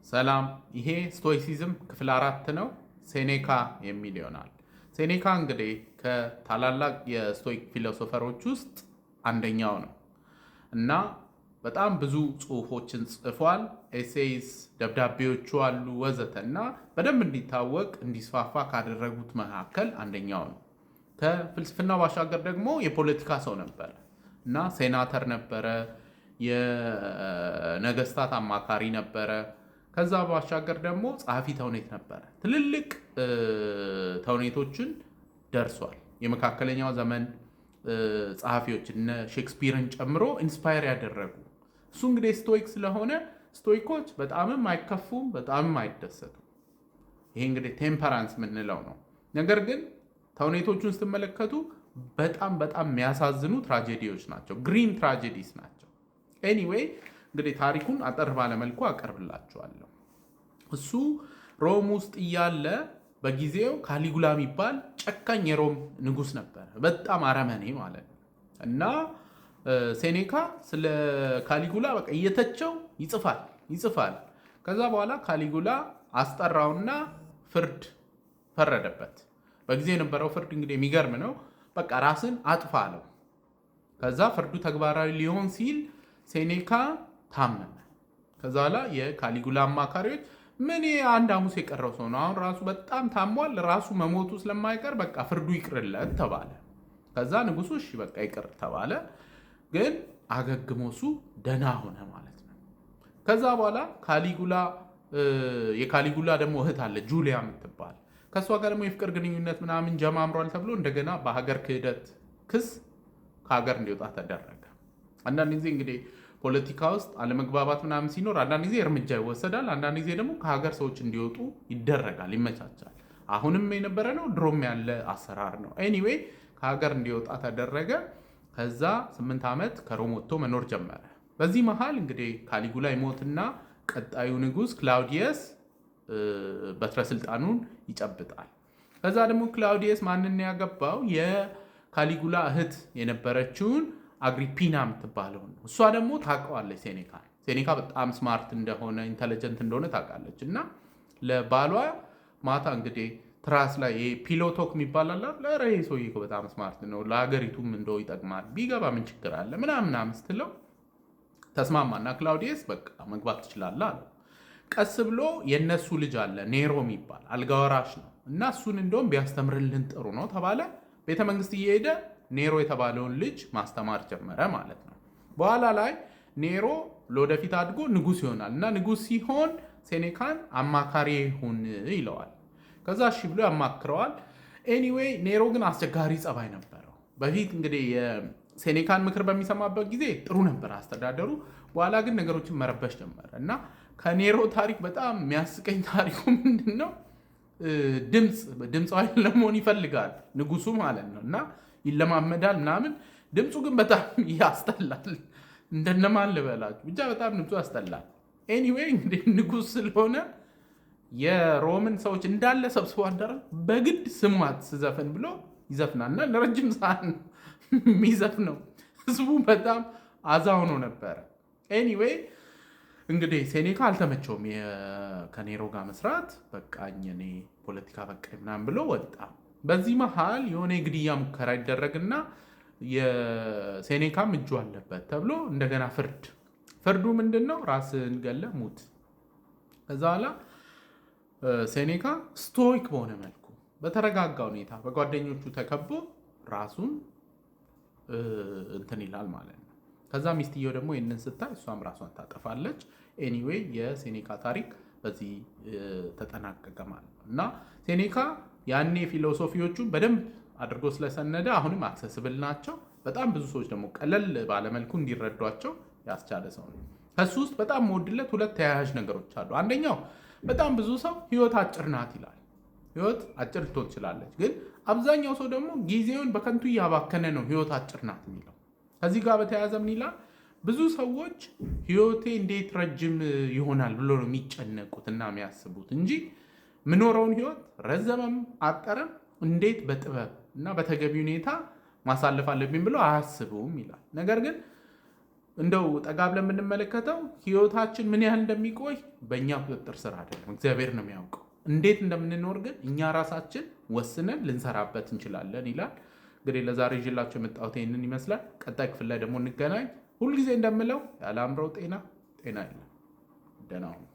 ሰላም። ይሄ ስቶይሲዝም ክፍል 4 ነው። ሴኔካ የሚል ይሆናል። ሴኔካ እንግዲህ ከታላላቅ የስቶይክ ፊሎሶፈሮች ውስጥ አንደኛው ነው እና በጣም ብዙ ጽሁፎችን ጽፏል። ኤሴይስ፣ ደብዳቤዎቹ አሉ ወዘተ እና በደንብ እንዲታወቅ እንዲስፋፋ ካደረጉት መካከል አንደኛው ነው። ከፍልስፍና ባሻገር ደግሞ የፖለቲካ ሰው ነበረ እና ሴናተር ነበረ፣ የነገስታት አማካሪ ነበረ። ከዛ ባሻገር ደግሞ ጸሐፊ ተውኔት ነበረ። ትልልቅ ተውኔቶችን ደርሷል። የመካከለኛው ዘመን ጸሐፊዎች እነ ሼክስፒርን ጨምሮ ኢንስፓየር ያደረጉ። እሱ እንግዲህ ስቶይክ ስለሆነ ስቶይኮች በጣምም አይከፉም፣ በጣምም አይደሰቱም። ይሄ እንግዲህ ቴምፐራንስ የምንለው ነው። ነገር ግን ተውኔቶቹን ስትመለከቱ በጣም የሚያሳዝኑ ትራጀዲዎች ናቸው። ግሪን ትራጀዲስ ናቸው። ኤኒዌይ እንግዲህ ታሪኩን አጠር ባለመልኩ አቀርብላችኋለሁ። እሱ ሮም ውስጥ እያለ በጊዜው ካሊጉላ የሚባል ጨካኝ የሮም ንጉስ ነበር። በጣም አረመኔ ማለት ነው። እና ሴኔካ ስለ ካሊጉላ በቃ እየተቸው ይጽፋል። ከዛ በኋላ ካሊጉላ አስጠራውና ፍርድ ፈረደበት። በጊዜ የነበረው ፍርድ እንግዲህ የሚገርም ነው። በቃ ራስን አጥፋ አለው። ከዛ ፍርዱ ተግባራዊ ሊሆን ሲል ሴኔካ ታመመ። ከዛ በኋላ የካሊጉላ አማካሪዎች ምን አንድ ሐሙስ የቀረው ሰው ነው፣ አሁን ራሱ በጣም ታሟል፣ ራሱ መሞቱ ስለማይቀር በቃ ፍርዱ ይቅርለት ተባለ። ከዛ ንጉሱ እሺ በቃ ይቅር ተባለ። ግን አገግሞሱ ደህና ሆነ ማለት ነው። ከዛ በኋላ የካሊጉላ ደግሞ እህት አለ ጁሊያ የምትባል፣ ከእሷ ጋር ደግሞ የፍቅር ግንኙነት ምናምን ጀማምሯል ተብሎ እንደገና በሀገር ክህደት ክስ ከሀገር እንዲወጣ ተደረገ። አንዳንድ ጊዜ እንግዲህ ፖለቲካ ውስጥ አለመግባባት ምናምን ሲኖር አንዳንድ ጊዜ እርምጃ ይወሰዳል፣ አንዳንድ ጊዜ ደግሞ ከሀገር ሰዎች እንዲወጡ ይደረጋል፣ ይመቻቻል። አሁንም የነበረ ነው፣ ድሮም ያለ አሰራር ነው። ኤኒዌይ ከሀገር እንዲወጣ ተደረገ። ከዛ 8 ዓመት ከሮም ወጥቶ መኖር ጀመረ። በዚህ መሃል እንግዲህ ካሊጉላ ይሞትና ቀጣዩ ንጉስ ክላውዲየስ በትረ ስልጣኑን ይጨብጣል። ከዛ ደግሞ ክላውዲየስ ማንን ያገባው? የካሊጉላ እህት የነበረችውን አግሪፒና የምትባለው ነው። እሷ ደግሞ ታውቀዋለች ሴኔካ በጣም ስማርት እንደሆነ ኢንተለጀንት እንደሆነ ታውቃለች። እና ለባሏ ማታ እንግዲህ ትራስ ላይ ፒሎቶክ የሚባል አላት። ለረሄ ሰውዬ በጣም ስማርት ነው፣ ለሀገሪቱም እንደው ይጠቅማል፣ ቢገባ ምን ችግር አለ ምናምን ስትለው ተስማማና ክላውዲየስ በቃ መግባት ትችላለህ አለው። ቀስ ብሎ የነሱ ልጅ አለ ኔሮ የሚባል አልጋ ወራሽ ነው እና እሱን እንደውም ቢያስተምርልን ጥሩ ነው ተባለ። ቤተመንግስት እየሄደ ኔሮ የተባለውን ልጅ ማስተማር ጀመረ ማለት ነው። በኋላ ላይ ኔሮ ለወደፊት አድጎ ንጉስ ይሆናል እና ንጉስ ሲሆን ሴኔካን አማካሪ ይሁን ይለዋል። ከዛ እሺ ብሎ ያማክረዋል። ኤኒዌይ ኔሮ ግን አስቸጋሪ ጸባይ ነበረው። በፊት እንግዲህ የሴኔካን ምክር በሚሰማበት ጊዜ ጥሩ ነበር አስተዳደሩ። በኋላ ግን ነገሮችን መረበሽ ጀመረ እና ከኔሮ ታሪክ በጣም የሚያስቀኝ ታሪኩ ምንድን ነው? ድምፃዊ ለመሆን ይፈልጋል ንጉሱ ማለት ነው እና ይለማመዳል ምናምን። ድምፁ ግን በጣም ያስጠላል። እንደነማን ልበላችሁ ብቻ በጣም ድምፁ ያስጠላል። ኤኒዌይ እንግዲህ ንጉስ ስለሆነ የሮምን ሰዎች እንዳለ ሰብስቦ አደረ። በግድ ስሟት ስዘፍን ብሎ ይዘፍናል እና ለረጅም ሰዓት የሚዘፍነው ህዝቡ በጣም አዛ ሆኖ ነበረ። ኤኒዌይ እንግዲህ ሴኔካ አልተመቸውም ከኔሮ ጋር መስራት። በቃኝ እኔ ፖለቲካ በቃኝ ምናምን ብሎ ወጣ። በዚህ መሃል የሆነ የግድያ ሙከራ ይደረግና የሴኔካም እጁ አለበት ተብሎ እንደገና ፍርዱ ምንድን ነው? ራስን ገለ ሙት። ከዛ በኋላ ሴኔካ ስቶይክ በሆነ መልኩ በተረጋጋ ሁኔታ በጓደኞቹ ተከቦ ራሱን እንትን ይላል ማለት ነው። ከዛ ሚስትየው ደግሞ ይህንን ስታይ እሷም ራሷን ታጠፋለች። ኤኒዌይ የሴኔካ ታሪክ በዚህ ተጠናቀቀ ማለት ነው እና ሴኔካ ያኔ ፊሎሶፊዎቹን በደንብ አድርጎ ስለሰነደ አሁንም አክሰስብል ናቸው። በጣም ብዙ ሰዎች ደግሞ ቀለል ባለመልኩ እንዲረዷቸው ያስቻለ ሰው ነው። ከሱ ውስጥ በጣም መወድለት 2 ተያያዥ ነገሮች አሉ። አንደኛው በጣም ብዙ ሰው ህይወት አጭር ናት ይላል። ህይወት አጭር ልትሆን ትችላለች፣ ግን አብዛኛው ሰው ደግሞ ጊዜውን በከንቱ እያባከነ ነው ህይወት አጭር ናት የሚለው። ከዚህ ጋር በተያያዘ ምን ይላል? ብዙ ሰዎች ህይወቴ እንዴት ረጅም ይሆናል ብሎ ነው የሚጨነቁት እና የሚያስቡት እንጂ ምኖረውን ህይወት ረዘመም አጠረም እንዴት በጥበብ እና በተገቢ ሁኔታ ማሳለፍ አለብኝ ብሎ አያስቡም ይላል። ነገር ግን እንደው ጠጋ ብለን የምንመለከተው ህይወታችን ምን ያህል እንደሚቆይ በእኛ ቁጥጥር ስር አይደለም፣ እግዚአብሔር ነው የሚያውቀው። እንዴት እንደምንኖር ግን እኛ ራሳችን ወስነን ልንሰራበት እንችላለን ይላል። እንግዲህ ለዛሬ ይዤላቸው የመጣሁት ይህንን ይመስላል። ቀጣይ ክፍል ላይ ደግሞ እንገናኝ። ሁልጊዜ እንደምለው ያለ አእምሮ ጤና የለም። ደህና ሁኑ።